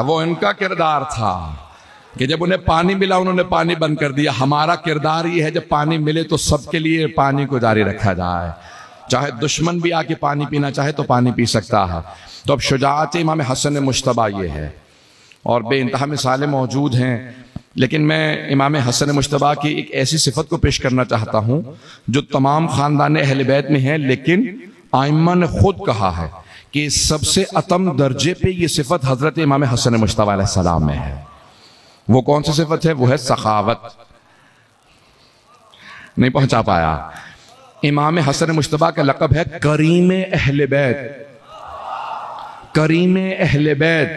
वो इनका किरदार था कि जब उन्हें पानी मिला उन्होंने पानी बंद कर दिया। हमारा किरदार ये है जब पानी मिले तो सबके लिए पानी को जारी रखा जाए, चाहे दुश्मन भी आके पानी पीना चाहे तो पानी पी सकता है। तो अब शुजाअत इमाम हसन मुश्तबा ये है, और बेइंतहा मिसालें मौजूद हैं, लेकिन मैं इमाम हसन मुश्तबा की एक ऐसी सिफत को पेश करना चाहता हूं जो तमाम खानदान अहले बैत में है, लेकिन आइम्मा ने खुद कहा है कि सबसे अतम दर्जे पे ये सिफत हजरत इमाम हसन मुश्तबा अलैहिस्सलाम में है। वो कौन सी सिफत है? वो है सखावत। नहीं पहुंचा पाया। इमाम हसन मुश्तबा का लक़ब है करीम अहले बैत। करीम अहले बैत,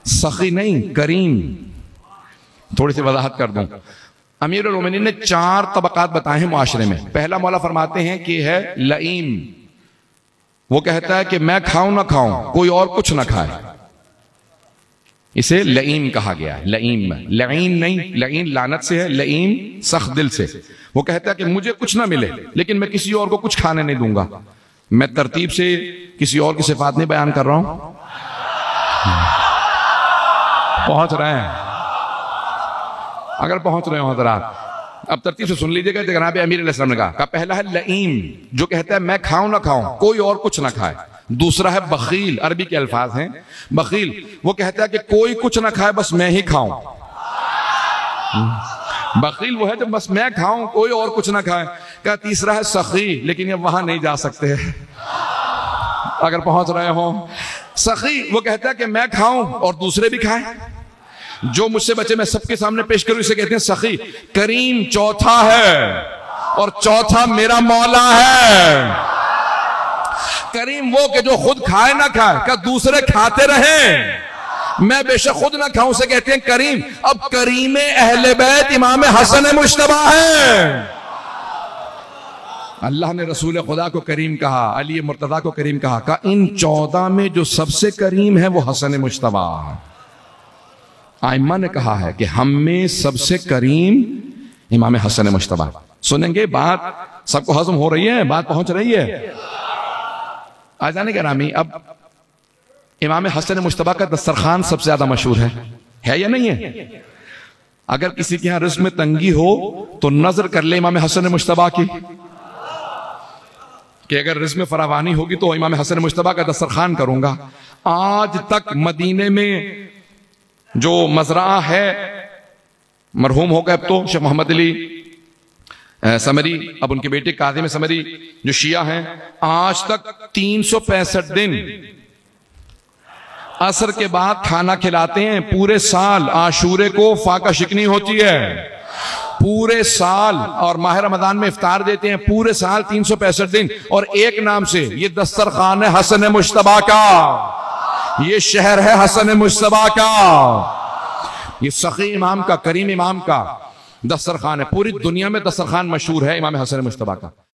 सखी नहीं, करीम। थोड़ी सी वजाहत कर दूं। अमीरुल मोमिनीन ने 4 तबकात बताए हैं मुआशरे में। पहला मौला फरमाते हैं कि है लईम, वो कहता है कि मैं खाऊं ना खाऊं, कोई और कुछ ना खाए, इसे लईम कहा गया है। लईम, लईन नहीं, लईन लानत से है, लईम सख्त दिल से। वो कहता है कि मुझे कुछ ना मिले लेकिन मैं किसी और को कुछ खाने नहीं दूंगा। मैं तरतीब से किसी और की सिफात नहीं बयान कर रहा हूं, पहुंच रहे हैं? अगर पहुंच रहे हो हज़रात अब तरतीब से सुन लीजिएगा। जनाब अमीर अलैहिस्सलाम ने कहा पहला है लईम, जो कहता है मैं खाऊं ना खाऊं, कोई और कुछ ना खाए। दूसरा है बखील, अरबी के अल्फाज हैं बखील, वो कहता है कि कोई कुछ ना खाए बस मैं ही खाऊं। बखील वो है जब बस मैं खाऊं कोई और कुछ ना खाए। क्या तीसरा है सखी, लेकिन ये वहां नहीं जा सकते अगर पहुंच रहे हो। सखी वो कहता है कि मैं खाऊं और दूसरे भी खाएं, जो मुझसे बचे मैं सबके सामने पेश करूं, इसे कहते हैं सखी। करीम चौथा है, और चौथा मेरा मौला है। करीम वो कि जो खुद खाए ना खाए, क्या दूसरे खाते रहे, मैं बेशक खुद ना खाऊं, से कहते हैं करीम। अब करीम अहले बैत इमाम हसन मुश्तबा है। अल्लाह ने रसूल खुदा को करीम कहा, अली मुर्तजा को करीम कहा इन 14 में जो सबसे करीम है वो हसन मुश्तबा। आइम्मा ने कहा है कि हम में सबसे करीम इमाम हसन मुश्तबा। सुनेंगे बात, सबको हजम हो रही है, बात पहुंच रही है? आजाने के नामी, अब इमाम हसन मुश्तबा का दस्तरखान सबसे ज्यादा मशहूर है या नहीं है? अगर किसी के यहां रिज़्क़ में तंगी हो तो नजर कर ले इमाम हसन मुश्तबा की, कि अगर रिज़्क़ में फरावानी होगी तो इमाम हसन मुश्तबा का दस्तरखान करूंगा। आज तक मदीने में जो मजरा है, मरहूम हो गए अब तो, शेख मोहम्मद अली समरी, अब उनके बेटे काज़िम समरी जो शिया हैं, आज तक 365 दिन असर के बाद खाना खिलाते हैं। पूरे साल आशूरे को फाका शिकनी होती है, पूरे साल, और माह रमजान में इफ्तार देते हैं। पूरे साल 365 दिन, और एक नाम से ये दस्तरखान है हसन मुश्तबा का, ये शहर है हसन मुश्तबा का, ये सखी इमाम का, करीम इमाम का दस्तरखान है। पूरी दुनिया में दस्तरखान मशहूर है इमाम हसन मुश्तबा का।